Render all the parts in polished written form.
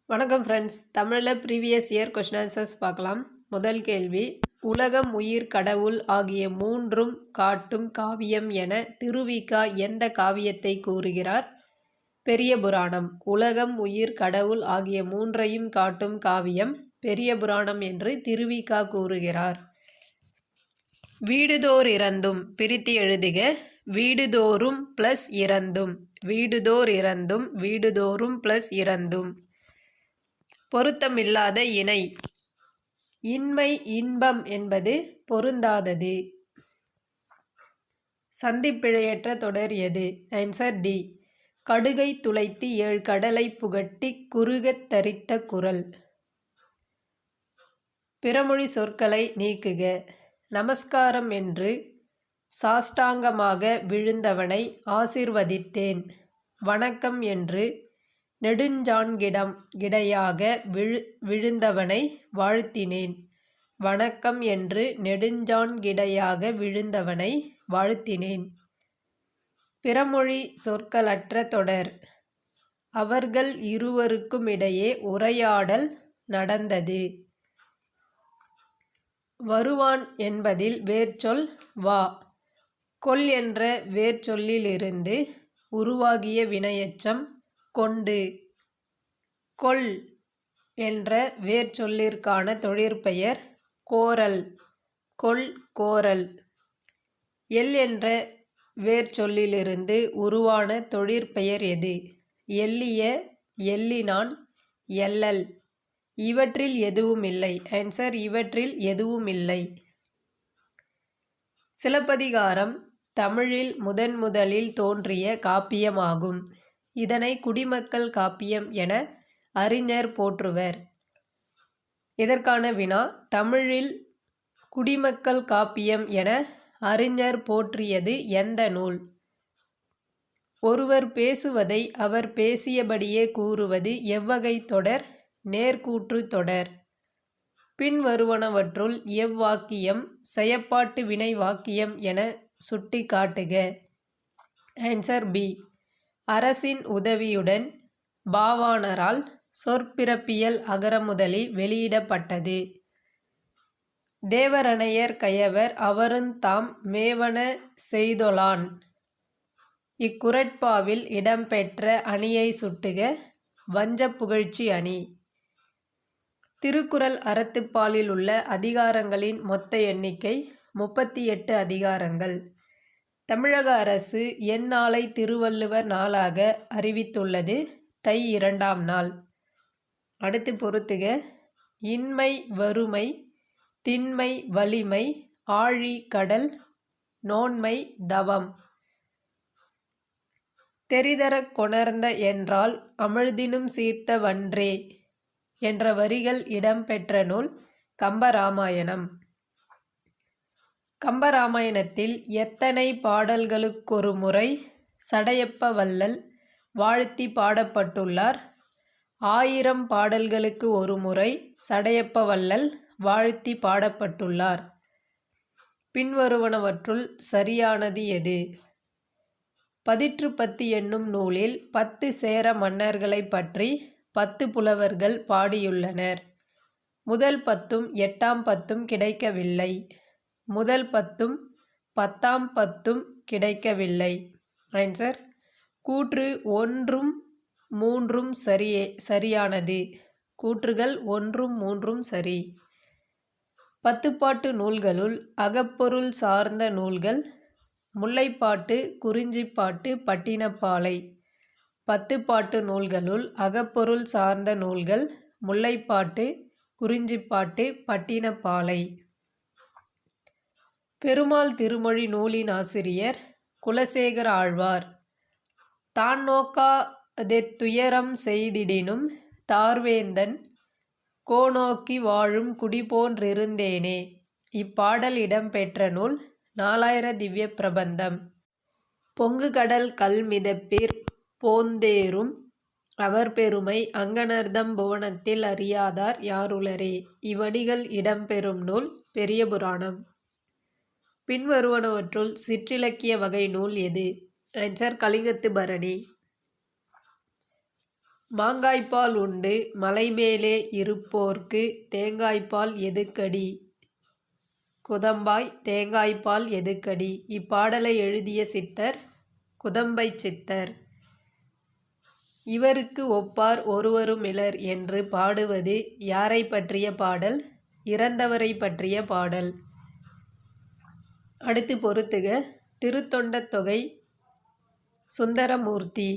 வணக்கம் ஃப்ரெண்ட்ஸ். தமிழில் previous year question answers பார்க்கலாம். முதல் கேள்வி, உலகம், உயிர், கடவுள் ஆகிய மூன்றும் காட்டும் காவியம் என திருவிக எந்த காவியத்தை கூறுகிறார்? பெரிய புராணம். உலகம், உயிர், கடவுள் ஆகிய மூன்றையும் காட்டும் காவியம் பெரிய புராணம் என்று திருவிக கூறுகிறார். வீடுதோர் இறந்தும் பிரித்து எழுதுக. வீடுதோறும் ப்ளஸ் இறந்தும், வீடுதோர் இறந்தும், வீடுதோறும் ப்ளஸ் இறந்தும். பொருத்தமில்லாத இணை. இன்மை இன்பம் என்பது பொருந்தாதது. சந்திப்பிழையற்ற தொடர் எது? Answer D. கடுகை துளைத்து 7 கடலை புகட்டி குறுகத் தரித்த குறள். பிறமொழி சொற்களை நீக்குக. நமஸ்காரம் என்று சாஷ்டாங்கமாக விழுந்தவனை ஆசிர்வதித்தேன். வணக்கம் என்று நெடுஞ்சாண்கிடையாக விழுந்தவனை வாழ்த்தினேன். வணக்கம் என்று நெடுஞ்சாண்கிடையாக விழுந்தவனை வாழ்த்தினேன். பிறமொழி சொற்களற்ற தொடர். அவர்கள் இருவருக்குமிடையே உரையாடல் நடந்தது. வருவான் என்பதில் வேர்ச்சொல் வா. கொல் என்ற வேர்ச்சொல்லிலிருந்து உருவாகிய வினையெச்சம் கொண்டு. கொல் என்ற வேர்ச்சொல்லிற்கான தொழிற்பெயர் கோரல். கொல், கோரல். எல் என்ற வேர்ச்சொல்லிலிருந்து உருவான தொழிற்பெயர் எது? எள்ளிய, எள்ளினான், எள்ளல். இவற்றில் எதுவும் இல்லை. ஆன்சர் இவற்றில் எதுவும் இல்லை. சிலப்பதிகாரம் தமிழில் முதலில் தோன்றிய காப்பியமாகும். இதனை குடிமக்கள் காப்பியம் என அறிஞர் போற்றுவர். இதற்கான வினா, தமிழில் குடிமக்கள் காப்பியம் என அறிஞர் போற்றியது எந்த நூல்? ஒருவர் பேசுவதை அவர் பேசியபடியே கூறுவது எவ்வகை தொடர்? நேர்கூற்று தொடர். பின்வருவனவற்றுள் எவ்வாக்கியம் செயப்பாட்டு வினை வாக்கியம் என சுட்டி காட்டுக. Answer B. அரசின் உதவியுடன் பாவாணரால் சொற்பிறப்பியல் அகரமுதலி வெளியிடப்பட்டது. தேவரனையர் கயவர் அவருந் தாம் மேவன செய்தொலான். இக்குறட்பாவில் இடம்பெற்ற அணியை சுட்டுக. வஞ்சப் புகழ்ச்சி அணி. திருக்குறள் அறத்துப்பாலில் உள்ள அதிகாரங்களின் மொத்த எண்ணிக்கை 38 அதிகாரங்கள். தமிழக அரசு எந்நாளை திருவள்ளுவர் நாளாக அறிவித்துள்ளது? தை 2ஆம் நாள். அடுத்து பொறுத்துக. இன்மை வறுமை, திண்மை வலிமை, ஆழி கடல், நோன்மை தவம். தெரிதரக் கொணர்ந்த என்றால் அமிழ்தினும் சீர்த்த வன்றே என்ற வரிகள் இடம்பெற்ற நூல் கம்பராமாயணம். கம்பராமாயணத்தில் எத்தனை பாடல்களுக்கொரு முறை சடையப்ப வள்ளல் வாழ்த்தி பாடப்பட்டுள்ளார்? 1000 பாடல்களுக்கு ஒரு முறை சடையப்ப வள்ளல் வாழ்த்தி பாடப்பட்டுள்ளார். பின்வருவனவற்றுள் சரியானது எது? பதிற்றுப்பத்து என்னும் நூலில் 10 சேர மன்னர்களை பற்றி 10 புலவர்கள் பாடியுள்ளனர். முதல் 10ம் 8ஆம் 10ம் கிடைக்கவில்லை. முதல் 10ம் 10ஆம் 10ம் கிடைக்கவில்லை. ஆன்சர் கூற்று 1ம் 3ம் சரியானது. கூற்றுகள் 1ம் 3ம் சரி. 10 பாட்டு நூல்களுள் அகப்பொருள் சார்ந்த நூல்கள் முல்லைப்பாட்டு, குறிஞ்சிப்பாட்டு, பட்டினப்பாலை. 10 பாட்டு நூல்களுள் அகப்பொருள் சார்ந்த நூல்கள் முல்லைப்பாட்டு, குறிஞ்சிப்பாட்டு, பட்டினப்பாலை. பெருமாள் திருமொழி நூலின் ஆசிரியர் குலசேகர ஆழ்வார். தான் நோக்காதெத்துயரம் செய்திடினும் தார்வேந்தன் கோநோக்கி வாழும் குடிபோன்றிருந்தேனே. இப்பாடல் இடம்பெற்ற நூல் நாலாயிர திவ்ய பிரபந்தம். பொங்குகடல் கல்மிதப்பிற் போந்தேறும் அவர் பெருமை அங்கணர்தம் புவனத்தில் அறியாதார் யாருளரே. இவ்வடிகள் இடம்பெறும் நூல் பெரிய புராணம். பின்வருவனவற்றுள் சிற்றிலக்கிய வகை நூல் எது? ஆன்சர் கலிங்கத்து பரணி. மாங்காய்ப்பால் உண்டு மலைமேலே இருப்போர்க்கு தேங்காய்ப்பால் எதுக்கடி? குதம்பாய் தேங்காய்ப்பால் எதுக்கடி? இப்பாடலை எழுதிய சித்தர் குதம்பைச் சித்தர். இவருக்கு ஒப்பார் ஒருவருமிலர் என்று பாடுவது யாரைப் பற்றிய பாடல்? இறந்தவரை பற்றிய பாடல். அடுத்து பொறுத்துக. திருத்தொண்டத் தொகை சுந்தரமூர்த்தி,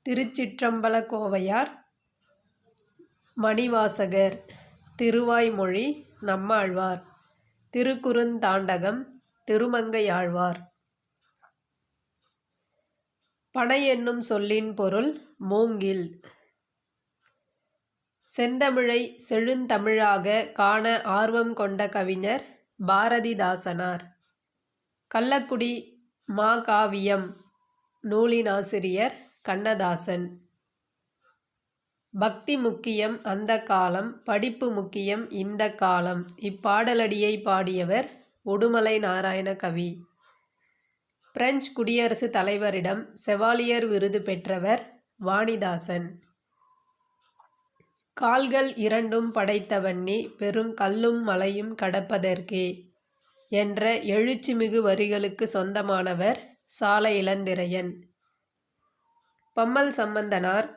திருச்சிற்றம்பலக்கோவையார், மணிவாசகர், திருவாய்மொழி நம்மாழ்வார், திருக்குறுந்தாண்டகம் திருமங்கையாழ்வார். பனை என்னும் சொல்லின் பொருள் மூங்கில். செந்தமிழை செழுந்தமிழாக காண ஆர்வம் கொண்ட கவிஞர் பாரதிதாசனார். கள்ளக்குடி மாகாவியம் நூலினாசிரியர் கண்ணதாசன். பக்தி முக்கியம் அந்த காலம், படிப்பு முக்கியம் இந்த காலம். இப்பாடலடியை பாடியவர் உடுமலை நாராயண கவி. பிரெஞ்சு குடியரசுத் தலைவரிடம் செவாலியர் விருது பெற்றவர் வாணிதாசன். கால்கள் இரண்டும் படைத்தவன்னி பெருங்கல்லும் மலையும் கடப்பதற்கே என்ற எழுச்சிமிகு வரிகளுக்கு சொந்தமானவர் சால இளந்திரையன். பம்மல் சம்பந்தனார்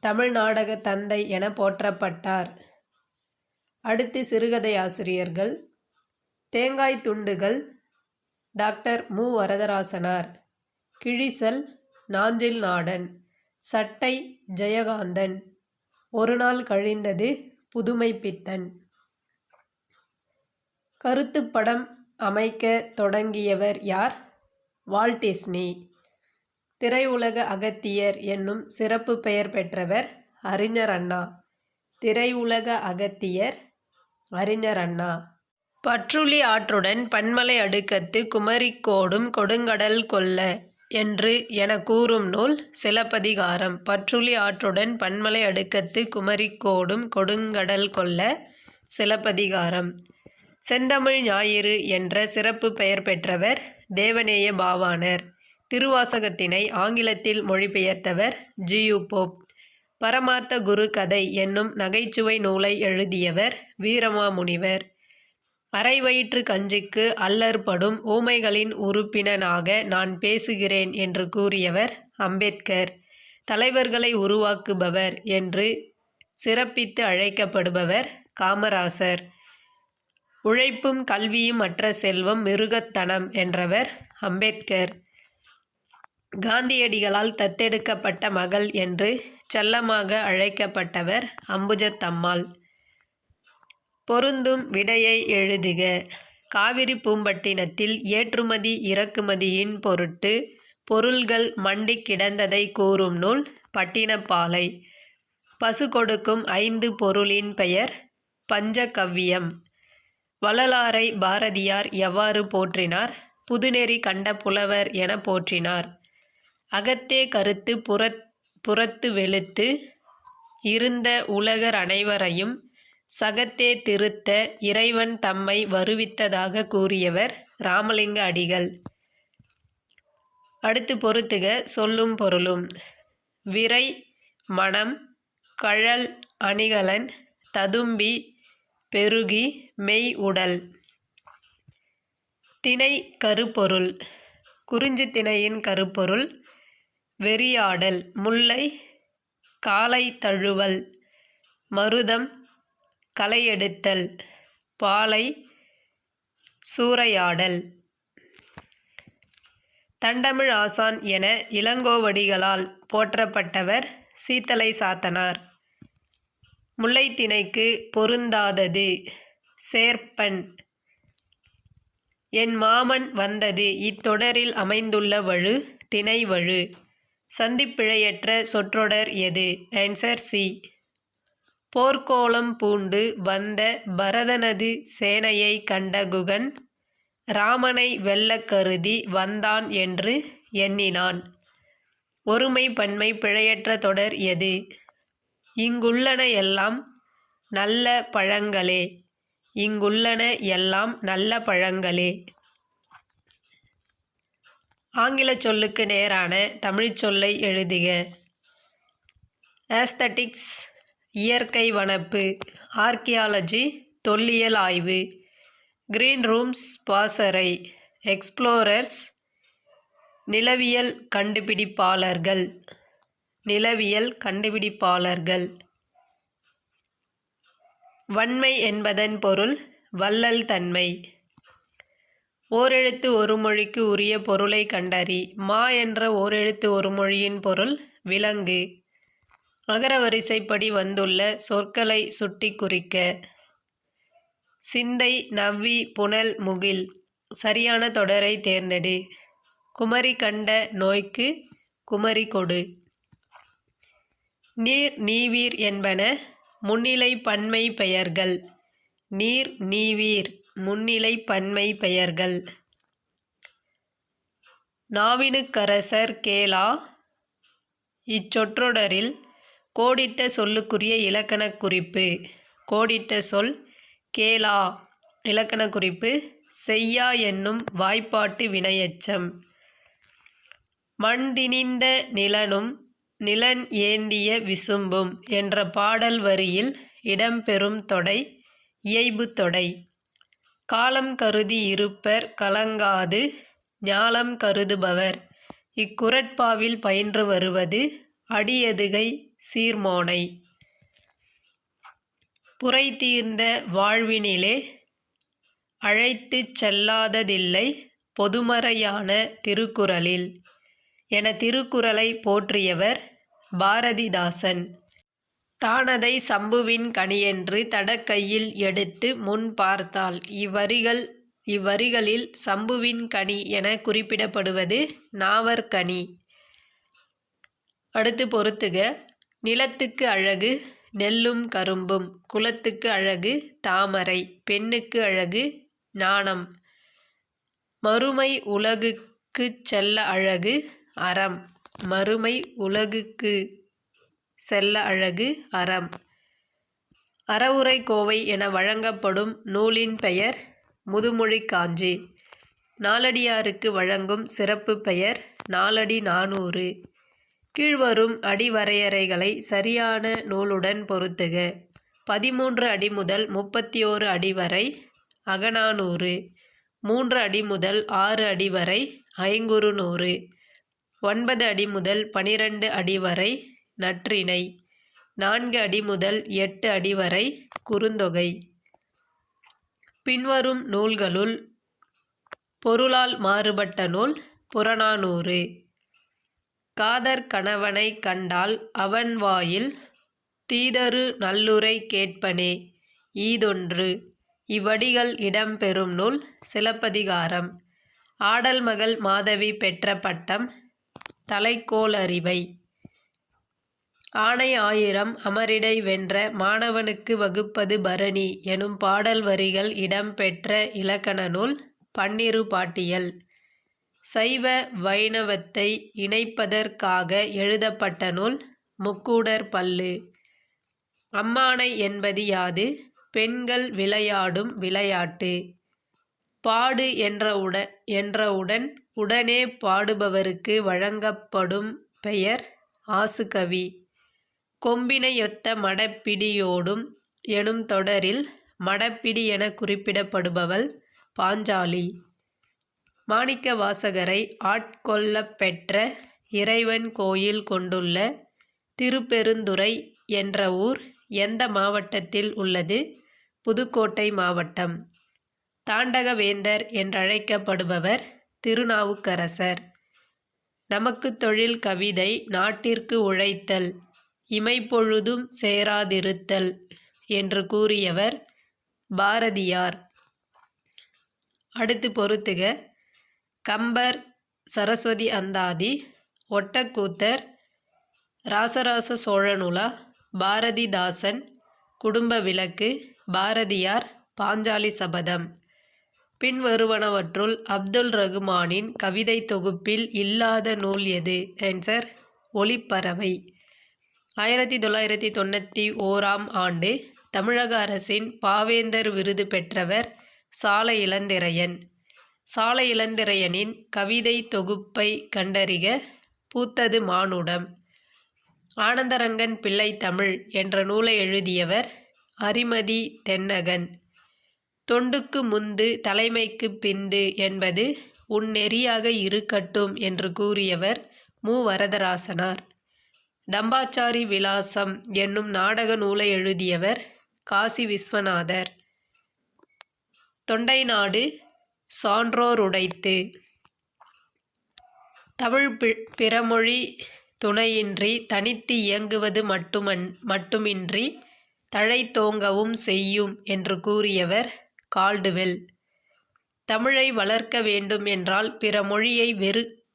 தமிழ் நாடக தந்தை என போற்றப்பட்டார். அடுத்து சிறுகதை ஆசிரியர்கள். தேங்காய் துண்டுகள் டாக்டர் மு. வரதராசனார். கிழிசல் நாஞ்சில் நாடன். சட்டை ஜெயகாந்தன். ஒரு நாள் கழிந்தது புதுமை பித்தன். கருத்துப்படம் அமைக்க தொடங்கியவர் யார்? Walt Disney. திரையுலக அகத்தியர் என்னும் சிறப்பு பெயர் பெற்றவர் அறிஞர் அண்ணா. திரையுலக அகத்தியர் அறிஞர் அண்ணா. பற்றுளி ஆற்றுடன் பன்மலை அடுக்கத்து குமரிக்கோடும் கொடுங்கடல் கொள்ள என்று என கூறும் நூல் சிலப்பதிகாரம். பற்றுளி ஆற்றுடன் பன்மலை அடுக்கத்து குமரிக்கோடும் கொடுங்கடல் கொள்ள சிலப்பதிகாரம். செந்தமிழ் ஞாயிறு என்ற சிறப்பு பெயர் பெற்றவர் தேவநேய பாவாணர். திருவாசகத்தினை ஆங்கிலத்தில் மொழிபெயர்த்தவர் ஜி.யு. போப். பரமார்த்த குரு கதை என்னும் நகைச்சுவை நூலை எழுதியவர் வீரமாமுனிவர். அரை வயிற்று கஞ்சிக்கு அல்லற்படும் ஊமைகளின் உறுப்பினனாக நான் பேசுகிறேன் என்று கூறியவர் அம்பேத்கர். தலைவர்களை உருவாக்குபவர் என்று சிறப்பித்து அழைக்கப்படுபவர் காமராசர். உழைப்பும் கல்வியும் அற்ற செல்வம் மிருகத்தனம் என்றவர் அம்பேத்கர். காந்தியடிகளால் தத்தெடுக்கப்பட்ட மகள் என்று செல்லமாக அழைக்கப்பட்டவர் அம்புஜத்தம்மாள். பொருந்தும் விடையை எழுதுக. காவிரி பூம்பட்டினத்தில் ஏற்றுமதி இறக்குமதியின் பொருட்டு பொருள்கள் மண்டி கிடந்ததை கூறும் நூல் பட்டினப்பாலை. பசு கொடுக்கும் 5 பொருளின் பெயர் பஞ்சகவ்வியம். வள்ளலாரை பாரதியார் எவ்வாறு போற்றினார்? புதுநெறி கண்ட புலவர் என போற்றினார். அகத்தே கருத்து புறத்து வெளுத்து இருந்த உலகர் அனைவரையும் சகத்தே திருத்த இறைவன் தம்மை வருவித்ததாக கூறியவர் ராமலிங்க அடிகள். அடுத்து பொறுத்துக. சொல்லும் பொருளும். விரை மனம் கழல் அணிகலன் ததும்பி பெருகி மெய் உடல். திணை கருப்பொருள். குறிஞ்சி திணையின் கருப்பொருள் வெறியாடல். முல்லை காலை தழுவல். மருதம் களையெடுத்தல். பாலை சூறையாடல். தண்டமிழ் ஆசான் என இளங்கோவடிகளால் போற்றப்பட்டவர் சீத்தலை சாத்தனார். முல்லைத்திணைக்கு பொருந்தாதது சேர்ப்பன். என் மாமன் வந்தது இத்தொடரில் அமைந்துள்ள வழு திணை வழு. சந்திப்பிழையற்ற சொற்றொடர் எது? Answer C. போர்க்கோலம் பூண்டு வந்த பரதனது சேனையை கண்ட குகன் இராமனை வெல்லக் கருதி வந்தான் என்று எண்ணினான். ஒருமை பன்மை பிழையற்ற தொடர் எது? இங்குள்ளன எல்லாம் நல்ல பழங்களே. இங்குள்ளன எல்லாம் நல்ல பழங்களே. ஆங்கில சொல்லுக்கு நேரான தமிழ்ச் சொல்லை எழுதுக. ஆஸ்தட்டிக்ஸ் இயற்கை வனப்பு. ஆர்க்கியாலஜி தொல்லியல் ஆய்வு. கிரீன் ரூம்ஸ் பாசறை. எக்ஸ்ப்ளோரர்ஸ் நிலவியல் கண்டுபிடிப்பாளர்கள். நிலவியல் கண்டுபிடிப்பாளர்கள். வன்மை என்பதன் பொருள் வள்ளல் தன்மை. ஓரெழுத்து ஒரு மொழிக்கு உரிய பொருளை கண்டறி. மா என்ற ஓரெழுத்து ஒரு மொழியின் பொருள் விலங்கு. அகர வரிசைப்படி வந்துள்ள சொற்களை சுட்டி குறிக்க. சிந்தை, நவ்வி, புனல், முகில். சரியான தொடரை தேர்ந்தெடு. குமரி கண்ட நோய்க்கு குமரி கொடு. நீர், நீவீர் என்பன முன்னிலை பன்மை பெயர்கள். நீர், நீவீர் முன்னிலை பன்மை பெயர்கள். நாவினுக்கரசர் கேளா. இச்சொற்றொடரில் கோடிட்ட சொல்லுக்குரிய இலக்கணக் குறிப்பு. கோடிட்ட சொல் கேளா. இலக்கணக் குறிப்பு செய்யா என்னும் வாய்ப்பாட்டு வினையெச்சம். மண் திணிந்த நிலனும் நிலன் ஏந்திய விசும்பும் என்ற பாடல் வரியில் இடம்பெறும் தொடை இயைபுத் தொடை. காலம் கருதி இருப்பர் கலங்காது ஞாலம் கருதுபவர். இக்குறட்பாவில் பயின்று வருவது அடியதுகை சீர்மோனை. புரை தீர்ந்த வாழ்வினிலே அழைத்துச் செல்லாததில்லை பொதுமறையான திருக்குறளில் என திருக்குறளை போற்றியவர் பாரதிதாசன். தானதை சம்புவின் கனியென்று தடக்கையில் எடுத்து முன் பார்த்தாள். இவ்வரிகளில் சம்புவின் கனி என குறிப்பிடப்படுவது நாவற்கனி. அடுத்து பொறுத்துக. நிலத்துக்கு அழகு நெல்லும் கரும்பும். குலத்துக்கு அழகு தாமரை. பெண்ணுக்கு அழகு நாணம். மறுமை உலகுக்குச் செல்ல அழகு அறம். மறுமை உலகுக்கு செல்ல அழகு அறம். அறவுரை கோவை என வழங்கப்படும் நூலின் பெயர் முதுமொழிக் காஞ்சி. நாலடியாருக்கு வழங்கும் சிறப்பு பெயர் நாலடி 400. கீழ்வரும் அடிவரையறைகளை சரியான நூலுடன் பொருத்துக. 13 அடி முதல் 31 அடி வரை அகநானூறு. 3 அடி முதல் 6 அடி வரை ஐங்குறுநூறு. 9 அடி முதல் 12 அடி வரை நற்றிணை. 4 அடி முதல் 8 அடி வரை குறுந்தொகை. பின்வரும் நூல்களுள் பொருளால் மாறுபட்ட நூல் புறநானூறு. காதற் கணவனைக் கண்டால் அவன் வாயில் தீதரு நல்லுரை கேட்பனே ஈதொன்று. இவ்வடிகள் இடம்பெறும் நூல் சிலப்பதிகாரம். ஆடல் மகள் மாதவி பெற்ற பட்டம் தலைக்கோலரிவை. ஆனை 1000 அமரிடை வென்ற மாணவனுக்கு வகுப்பது பரணி எனும் பாடல் வரிகள் இடம்பெற்ற இலக்கண நூல் பன்னிரு பாட்டியல். சைவ வைணவத்தை இணைப்பதற்காக எழுதப்பட்ட நூல் முக்கூடர் பல்லு. அம்மானை என்பது யாது? பெண்கள் விளையாடும் விளையாட்டு. பாடு என்றவுடன் உடனே பாடுபவருக்கு வழங்கப்படும் பெயர் ஆசுகவி. கொம்பினையொத்த மடப்பிடியோடும் எனும் தொடரில் மடப்பிடி என குறிப்பிடப்படுபவள் பாஞ்சாலி. மாணிக்க வாசகரை ஆட்கொள்ளப் பெற்ற இறைவன் கோயில் கொண்டுள்ள திருப்பெருந்துறை என்ற ஊர் எந்த மாவட்டத்தில் உள்ளது? புதுக்கோட்டை மாவட்டம். தாண்டகவேந்தர் என்றழைக்கப்படுபவர் திருநாவுக்கரசர். நமக்கு தொழில் கவிதை நாட்டிற்கு உழைத்தல் இமைப்பொழுதும் சேராதிருத்தல் என்று கூறியவர் பாரதியார். அடுத்து பொறுத்துக. கம்பர் சரஸ்வதி அந்தாதி. ஒட்டக்கூத்தர் ராசராச சோழனுலா. பாரதிதாசன் குடும்ப விளக்கு. பாரதியார் பாஞ்சாலி சபதம். பின்வருவனவற்றுள் அப்துல் ரகுமானின் கவிதை தொகுப்பில் இல்லாத நூல் எது? ஆன்சர் ஒலிப்பறவை. 1991ஆம் ஆண்டு தமிழக அரசின் பாவேந்தர் விருது பெற்றவர் சால இளந்திரையன். சால இளந்திரையனின் கவிதை தொகுப்பை கண்டறிக. பூத்தது மானுடம். ஆனந்தரங்கன் பிள்ளை தமிழ் என்ற நூலை எழுதியவர் அரிமதி தென்னகன். தொண்டுக்கு முந்து தலைமைக்கு பிந்து என்பது உன் நெறியாக இருக்கட்டும் என்று கூறியவர் மு. வரதராசனார். டம்பாச்சாரி விலாசம் என்னும் நாடக நூலை எழுதியவர் காசி விஸ்வநாதர். தொண்டைநாடு சான்றோருடைத்து. தமிழ் பிறமொழி துணையின்றி தனித்து இயங்குவது மட்டுமின்றி தழைத்தோங்கவும் செய்யும் என்று கூறியவர் கால்டுவெல். தமிழை வளர்க்க வேண்டும் என்றால் பிற மொழியை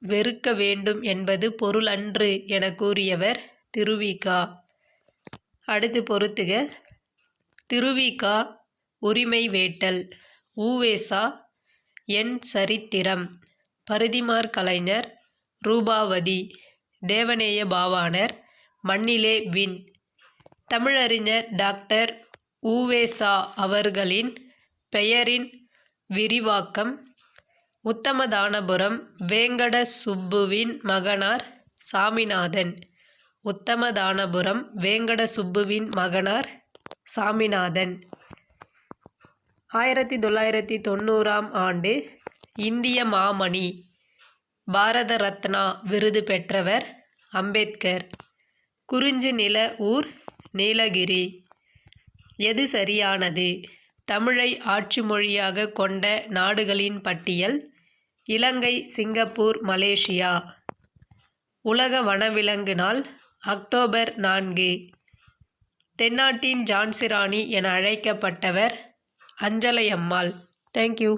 வெறுக்க வேண்டும் என்பது பொருளன்று என கூறியவர் திருவிக. அடுத்து பொறுத்துக. திருவிக உரிமை வேட்டல். உ.வே.சா என் சரித்திரம். பரிதிமாற் கலைஞர் ரூபாவதி. தேவநேய பாவாணர் மண்ணிலே விண். தமிழறிஞர் டாக்டர் உ.வே.சா அவர்களின் பெயரின் விரிவாக்கம். உத்தமதானபுரம் வேங்கட சுப்புவின் மகனார் சாமிநாதன். உத்தமதானபுரம் வேங்கட சுப்புவின் மகனார் சாமிநாதன். 1990ஆம் ஆண்டு இந்திய மாமணி பாரத ரத்னா விருது பெற்றவர் அம்பேத்கர். குறிஞ்சி நில ஊர் நீலகிரி. எது சரியானது? தமிழை ஆட்சி மொழியாக கொண்ட நாடுகளின் பட்டியல். இலங்கை, சிங்கப்பூர், மலேசியா. உலக வனவிலங்கு நாள் அக்டோபர் 4. தென்னாட்டின் ஜான்சி ராணி என அழைக்கப்பட்டவர் அஞ்சலை அம்மாள். தேங்க்யூ.